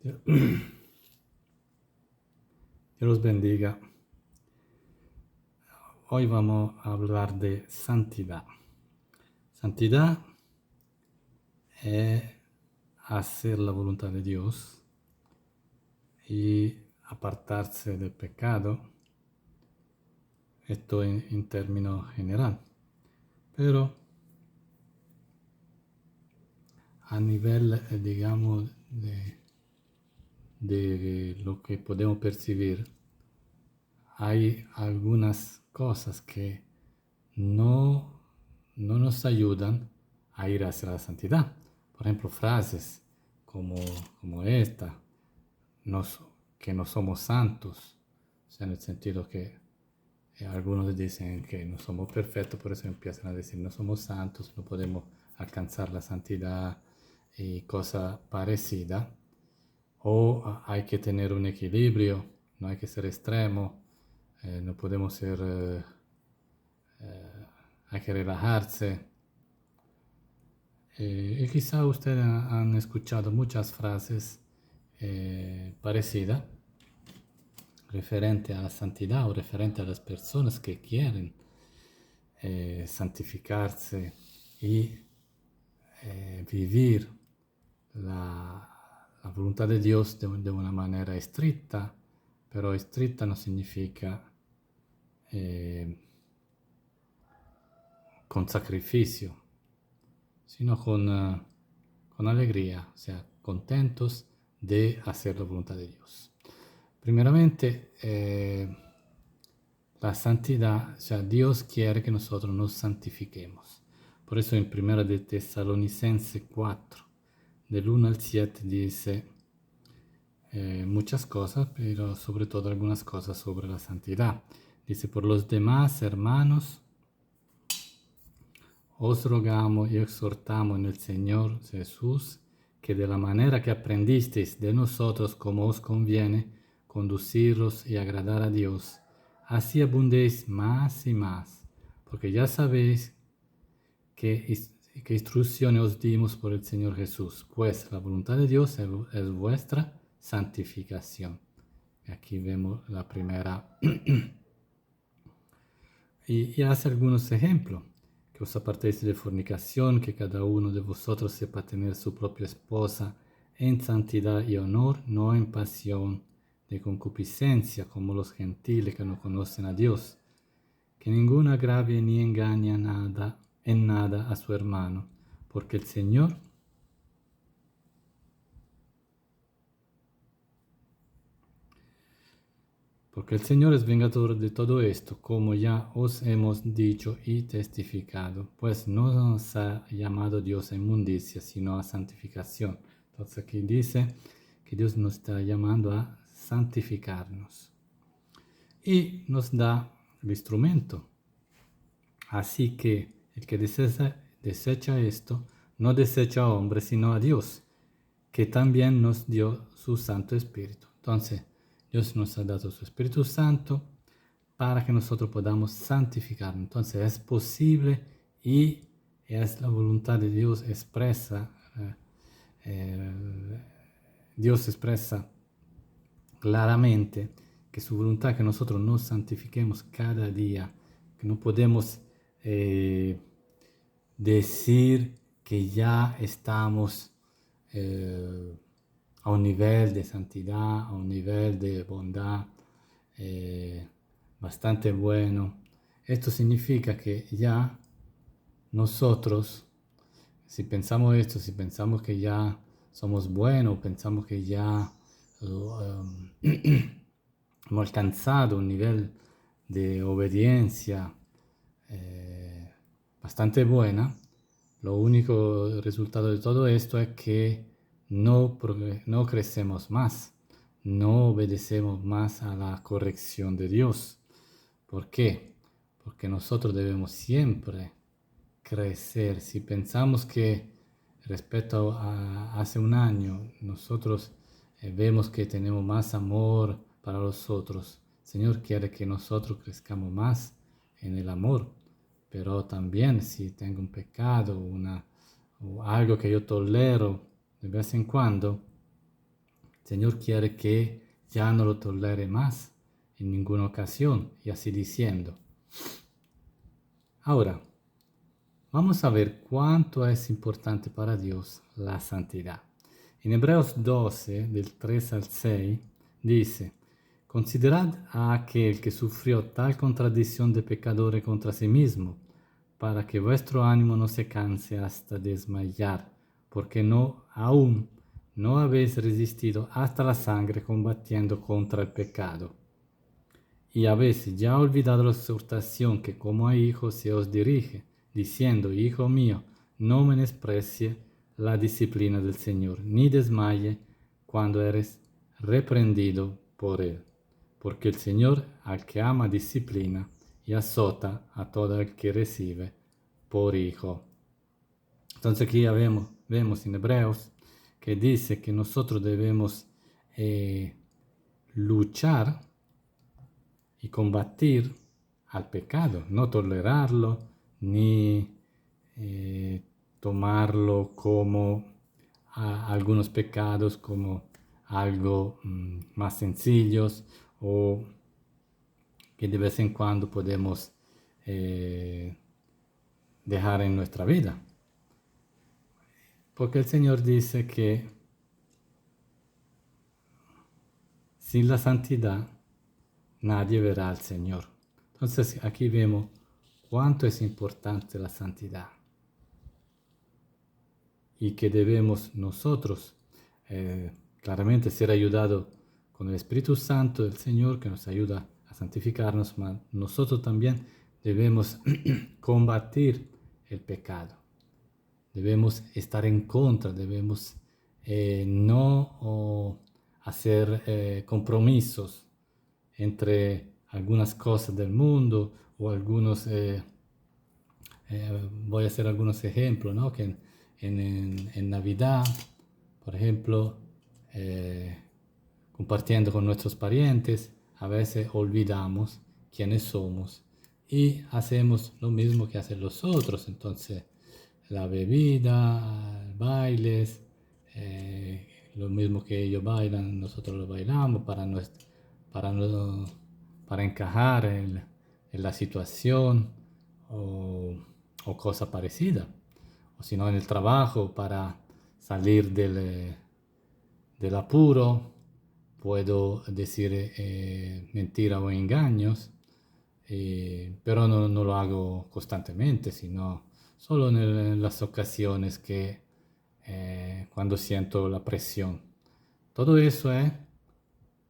Dios los bendiga. Hoy vamos a hablar de santidad. Santidad es hacer la voluntad de Dios y apartarse del pecado. Esto en términos general. Pero a nivel, digamos, de lo que podemos percibir, hay algunas cosas que no nos ayudan a ir hacia la santidad. Por ejemplo, frases como esta, que no somos santos, o sea, en el sentido que algunos dicen que no somos perfectos, por eso empiezan a decir no somos santos, no podemos alcanzar la santidad y cosas parecidas. O hay que tener un equilibrio, no hay que ser extremo, no podemos ser, hay que relajarse. Y quizá ustedes han escuchado muchas frases parecidas referente a la santidad o referente a las personas que quieren santificarse y vivir la voluntad de Dios de una manera estricta, pero estricta no significa con sacrificio, sino con alegría, o sea, contentos de hacer la voluntad de Dios. Primeramente, la santidad, o sea, Dios quiere que nosotros nos santifiquemos. Por eso en 1 de Tesalonicenses 4, del 1 al 7, dice muchas cosas, pero sobre todo algunas cosas sobre la santidad. Dice, por los demás hermanos, os rogamos y exhortamos en el Señor Jesús que de la manera que aprendisteis de nosotros como os conviene, conduciros y agradar a Dios, así abundéis más y más, porque ya sabéis que instrucciones os dimos por el Señor Jesús, pues la voluntad de Dios es vuestra santificación. Aquí vemos la primera y hace algunos ejemplos. Que os apartéis de fornicación, que cada uno de vosotros sepa tener su propia esposa en santidad y honor, no en pasión de concupiscencia, como los gentiles que no conocen a Dios. Que ninguno agravie ni engañe en nada a su hermano, porque el Señor es vengador de todo esto, como ya os hemos dicho y testificado, pues no nos ha llamado Dios a inmundicia, sino a santificación. Entonces aquí dice que Dios nos está llamando a santificarnos y nos da el instrumento. Así que el que desecha esto, no desecha a hombre, sino a Dios, que también nos dio su Santo Espíritu. Entonces, Dios nos ha dado su Espíritu Santo para que nosotros podamos santificarnos. Entonces, es posible y es la voluntad de Dios expresa. Dios expresa claramente que su voluntad es que nosotros nos santifiquemos cada día, que no podemos decir que ya estamos a un nivel de santidad, a un nivel de bondad bastante bueno. Esto significa que ya nosotros, si pensamos esto, si pensamos que ya somos buenos, pensamos que ya hemos alcanzado un nivel de obediencia bastante buena, lo único resultado de todo esto es que no crecemos más, no obedecemos más a la corrección de Dios. ¿Por qué? Porque nosotros debemos siempre crecer. Si pensamos que respecto a hace un año nosotros vemos que tenemos más amor para los otros, el Señor quiere que nosotros crezcamos más en el amor. Pero también si tengo un pecado o algo que yo tolero de vez en cuando, El Señor quiere que ya no lo tolere más en ninguna ocasión, y así diciendo. Ahora, vamos a ver cuánto es importante para Dios la santidad. En Hebreos 12, del 3 al 6, dice: Considerad a aquel que sufrió tal contradicción de pecadores contra sí mismo, para que vuestro ánimo no se canse hasta desmayar, porque aún no habéis resistido hasta la sangre combatiendo contra el pecado. Y habéis ya olvidado la exhortación que como a hijos se os dirige, diciendo: Hijo mío, no menosprecie la disciplina del Señor, ni desmaye cuando eres reprendido por Él. Porque el Señor al que ama disciplina y azota a todo el que recibe por hijo. Entonces aquí ya vemos en Hebreos que dice que nosotros debemos luchar y combatir al pecado, no tolerarlo ni tomarlo como algunos pecados como algo más sencillos o que de vez en cuando podemos dejar en nuestra vida. Porque el Señor dice que sin la santidad nadie verá al Señor. Entonces aquí vemos cuánto es importante la santidad y que debemos nosotros claramente ser ayudados con el Espíritu Santo del Señor que nos ayuda a santificarnos, pero nosotros también debemos combatir el pecado. Debemos estar en contra, debemos no hacer compromisos entre algunas cosas del mundo o algunos, voy a hacer algunos ejemplos, ¿no? Que en Navidad, por ejemplo, compartiendo con nuestros parientes, a veces olvidamos quiénes somos y hacemos lo mismo que hacen los otros. Entonces, la bebida, bailes, lo mismo que ellos bailan, nosotros lo bailamos para, no- para encajar en la situación o cosa parecida. O si no, en el trabajo, para salir del apuro, puedo decir mentiras o engaños, pero no lo hago constantemente, sino solo en las ocasiones que cuando siento la presión. Todo eso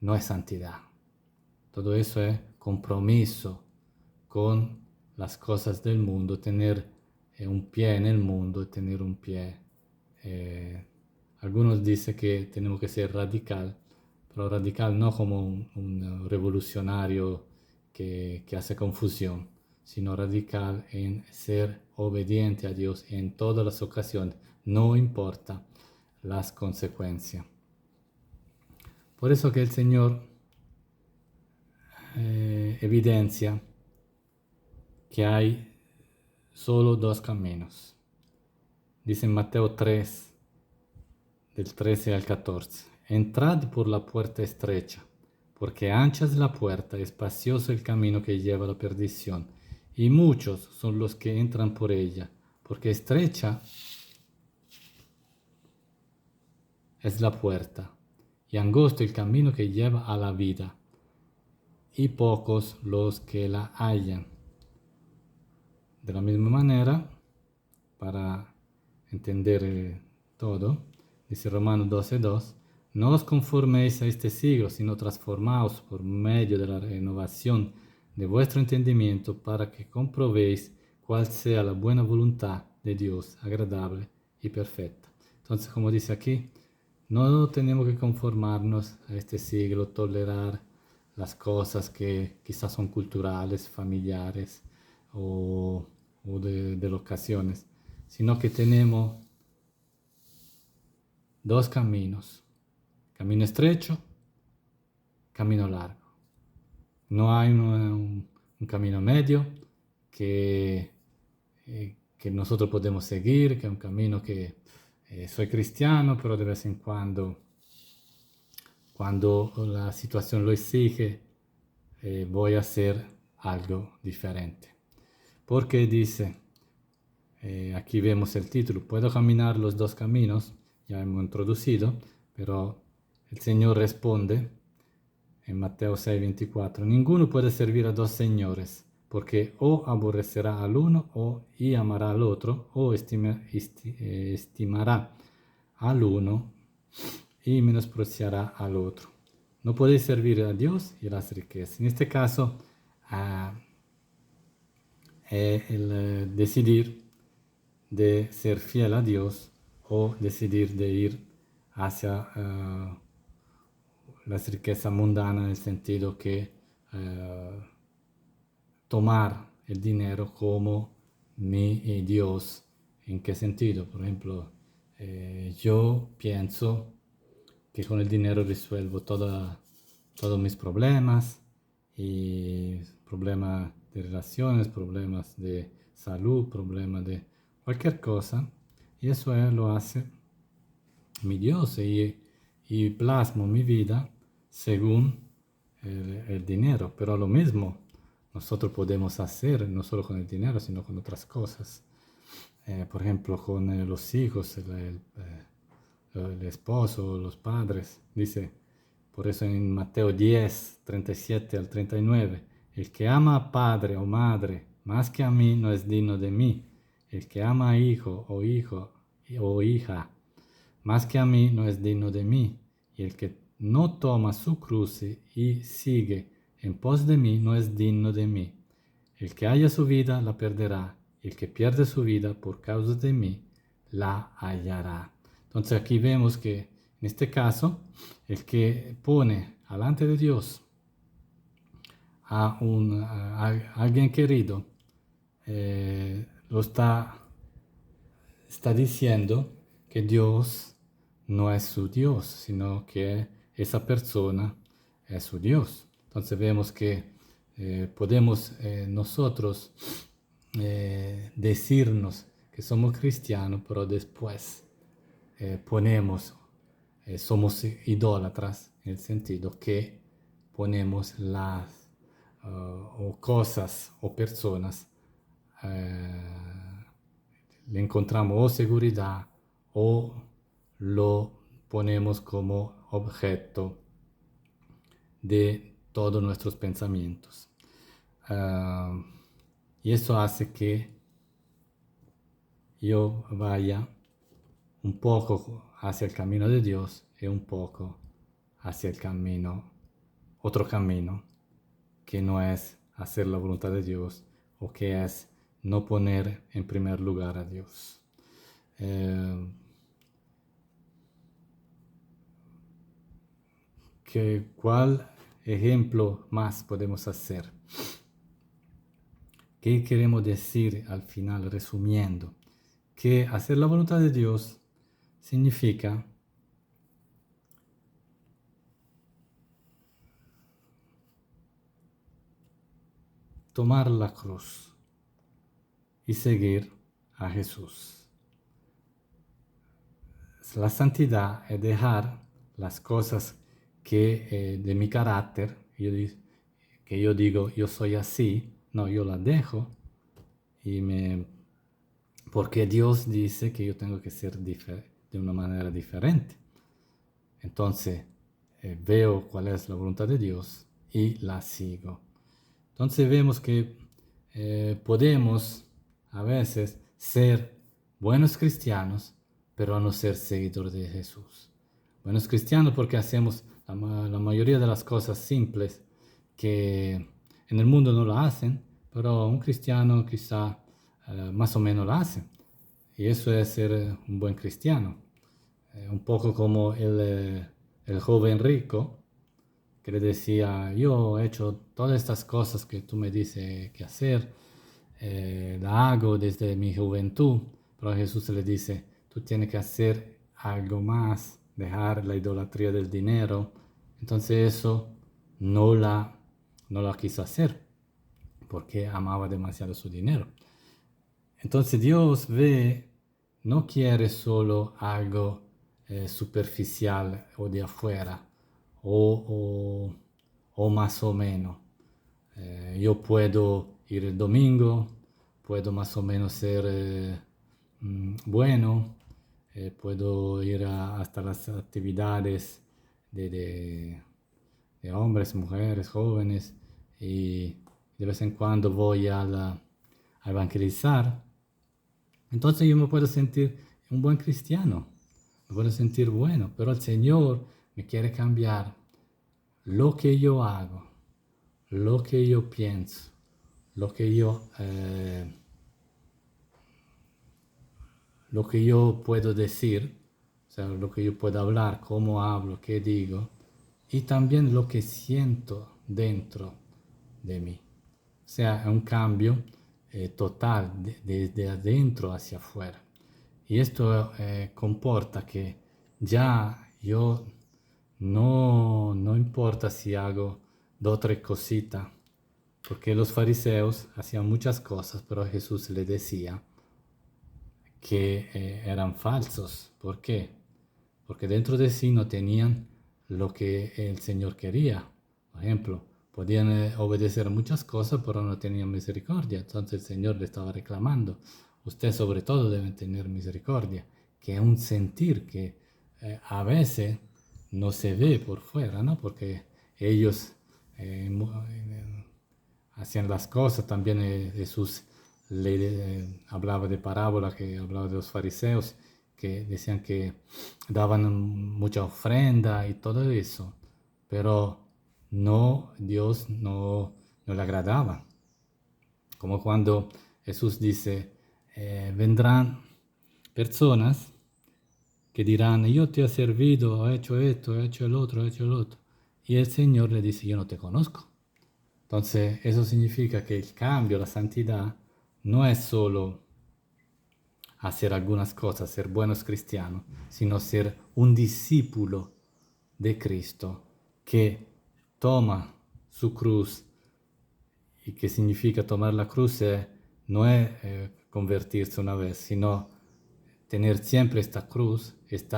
no es santidad. Todo eso es compromiso con las cosas del mundo, tener un pie en el mundo, tener un pie. Algunos dicen que tenemos que ser radical, pero radical no como un revolucionario que hace confusión, sino radical en ser obediente a Dios en todas las ocasiones, no importa las consecuencias. Por eso que el Señor evidencia que hay solo dos caminos. Dice en Mateo 3, del 13 al 14: Entrad por la puerta estrecha, porque ancha es la puerta y espacioso el camino que lleva a la perdición, y muchos son los que entran por ella, porque estrecha es la puerta, y angosto el camino que lleva a la vida, y pocos los que la hallan. De la misma manera, para entender todo, dice Romanos 12:2: No os conforméis a este siglo, sino transformaos por medio de la renovación de vuestro entendimiento, para que comprobéis cuál sea la buena voluntad de Dios, agradable y perfecta. Entonces, como dice aquí, no tenemos que conformarnos a este siglo, tolerar las cosas que quizás son culturales, familiares o de ocasiones, sino que tenemos dos caminos: camino estrecho, camino largo. No hay un camino medio que nosotros podemos seguir, que es un camino que soy cristiano, pero de vez en cuando cuando la situación lo exige, voy a hacer algo diferente. Porque dice, aquí vemos el título, puedo caminar los dos caminos, ya hemos introducido, pero el Señor responde en Mateo 6:24, ninguno puede servir a dos señores, porque o aborrecerá al uno y amará al otro, o estimará al uno y menospreciará al otro. No podéis servir a Dios y a las riquezas. En este caso, el decidir de ser fiel a Dios o decidir de ir hacia las riquezas mundanas en el sentido que tomar el dinero como mi Dios. ¿En qué sentido? Por ejemplo, yo pienso que con el dinero resuelvo todos mis problemas y problemas de relaciones, problemas de salud, problemas de cualquier cosa. Y eso lo hace mi Dios y plasmo mi vida según el dinero. Pero lo mismo nosotros podemos hacer, no solo con el dinero, sino con otras cosas. Por ejemplo, con los hijos, el esposo, los padres. Dice, por eso en Mateo 10, 37 al 39, el que ama a padre o madre más que a mí no es digno de mí. El que ama a hijo o hija más que a mí no es digno de mí. Y el que no toma su cruz y sigue en pos de mí no es digno de mí. El que haya su vida la perderá. El que pierde su vida por causa de mí la hallará. Entonces aquí vemos que en este caso el que pone delante de Dios a alguien querido lo está diciendo que Dios no es su Dios, sino que esa persona es su Dios. Entonces vemos que podemos nosotros decirnos que somos cristianos, pero después somos idólatras en el sentido que ponemos las o cosas o personas, le encontramos o seguridad o lo ponemos como objeto de todos nuestros pensamientos. Y eso hace que yo vaya un poco hacia el camino de Dios y un poco hacia el camino, otro camino, que no es hacer la voluntad de Dios o que es no poner en primer lugar a Dios. ¿Cuál ejemplo más podemos hacer? ¿Qué queremos decir al final, resumiendo? Que hacer la voluntad de Dios significa tomar la cruz y seguir a Jesús. La santidad es dejar las cosas que de mi carácter, que yo digo, yo soy así, no, yo las dejo porque Dios dice que yo tengo que ser de una manera diferente. Entonces veo cuál es la voluntad de Dios y la sigo. Entonces vemos que podemos a veces ser buenos cristianos, pero no ser seguidores de Jesús. Buenos cristianos porque hacemos la mayoría de las cosas simples que en el mundo no lo hacen, pero un cristiano quizá más o menos lo hace. Y eso es ser un buen cristiano. Un poco como el joven rico que le decía, yo he hecho todas estas cosas que tú me dices que hacer, la hago desde mi juventud, pero Jesús le dice, tú tienes que hacer algo más, dejar la idolatría del dinero. Entonces eso no la quiso hacer, porque amaba demasiado su dinero. Entonces Dios no quiere solo algo superficial o de afuera, o más o menos. Yo puedo ir el domingo, puedo más o menos ser bueno, puedo ir hasta las actividades de hombres, mujeres, jóvenes, y de vez en cuando voy a evangelizar. Entonces yo me puedo sentir un buen cristiano, me puedo sentir bueno, pero el Señor me quiere cambiar lo que yo hago, lo que yo pienso, lo que yo puedo decir, o sea, lo que yo puedo hablar, cómo hablo, qué digo, y también lo que siento dentro de mí. O sea, es un cambio total desde adentro hacia afuera. Y esto comporta que ya yo no importa si hago dos o tres cositas, porque los fariseos hacían muchas cosas, pero Jesús les decía que eran falsos. ¿Por qué? Porque dentro de sí no tenían lo que el Señor quería. Por ejemplo, podían obedecer muchas cosas, pero no tenían misericordia. Entonces el Señor le estaba reclamando, usted sobre todo debe tener misericordia, que es un sentir que a veces no se ve por fuera, ¿no? Porque ellos hacían las cosas. También Jesús hablaba de parábola, que hablaba de los fariseos, que decían que daban mucha ofrenda y todo eso, pero Dios no le agradaba. Como cuando Jesús dice, vendrán personas que dirán, yo te he servido, he hecho esto, he hecho el otro, he hecho el otro. Y el Señor le dice, yo no te conozco. Entonces, eso significa que el cambio, la santidad, no es solo hacer algunas cosas, ser buenos cristianos, sino ser un discípulo de Cristo que toma su cruz. ¿Y qué significa tomar la cruz? No es convertirse una vez, sino tener siempre esta cruz, este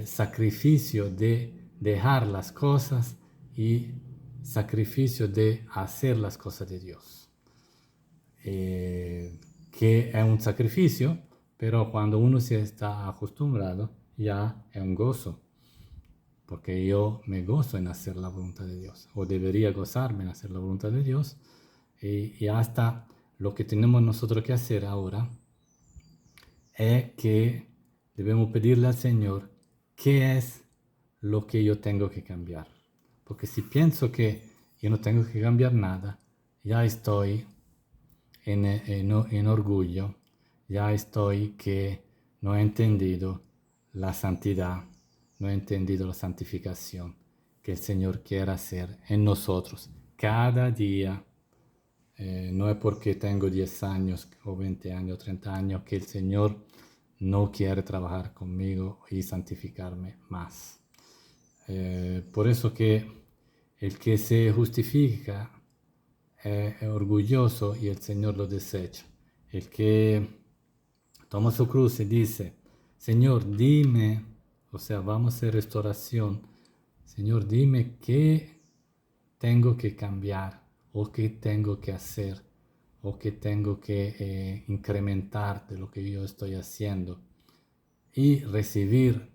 sacrificio de dejar las cosas y sacrificio de hacer las cosas de Dios. Que es un sacrificio, pero cuando uno se está acostumbrado, ya es un gozo, porque yo me gozo en hacer la voluntad de Dios, o debería gozarme en hacer la voluntad de Dios, y hasta lo que tenemos nosotros que hacer ahora es que debemos pedirle al Señor qué es lo que yo tengo que cambiar. Porque si pienso que yo no tengo que cambiar nada, ya estoy en orgullo, ya estoy que no he entendido la santidad, no he entendido la santificación que el Señor quiere hacer en nosotros cada día. No es porque tengo 10 años o 20 años o 30 años que el Señor no quiere trabajar conmigo y santificarme más. Por eso que el que se justifica es orgulloso y el Señor lo desecha. El que toma su cruz y dice, Señor, dime, o sea, vamos a hacer restauración. Señor, dime qué tengo que cambiar o qué tengo que hacer o qué tengo que incrementar de lo que yo estoy haciendo, y recibir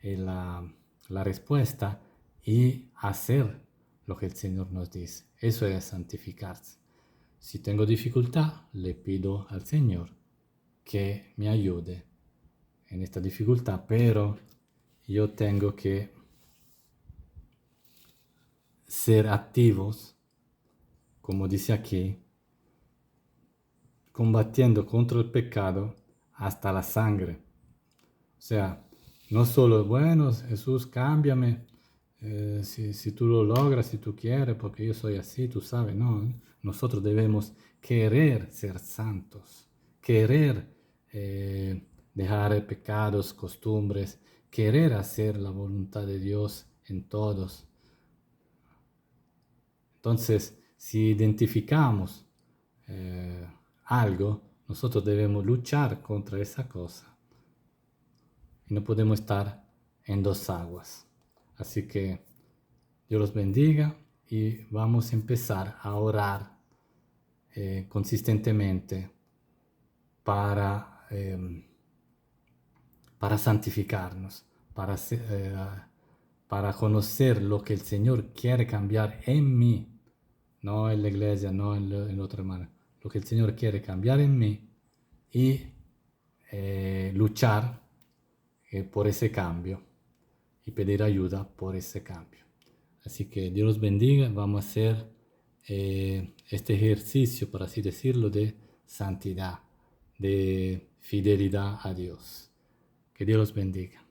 la respuesta y hacer lo que el Señor nos dice. Eso es santificarse. Si tengo dificultad, le pido al Señor que me ayude en esta dificultad, pero yo tengo que ser activos, como dice aquí, combatiendo contra el pecado hasta la sangre. O sea, no solo, bueno, Jesús, cámbiame, si tú lo logras, si tú quieres, porque yo soy así, tú sabes, no. Nosotros debemos querer ser santos, querer dejar pecados, costumbres, querer hacer la voluntad de Dios en todos. Entonces, si identificamos algo, nosotros debemos luchar contra esa cosa. Y no podemos estar en dos aguas. Así que Dios los bendiga y vamos a empezar a orar consistentemente para santificarnos, para conocer lo que el Señor quiere cambiar en mí, no en la iglesia, no en otra hermana, lo que el Señor quiere cambiar en mí y luchar por ese cambio y pedir ayuda por ese cambio. Así que Dios los bendiga, vamos a hacer este ejercicio, por así decirlo, de santidad, de fidelidad a Dios. Que Dios los bendiga.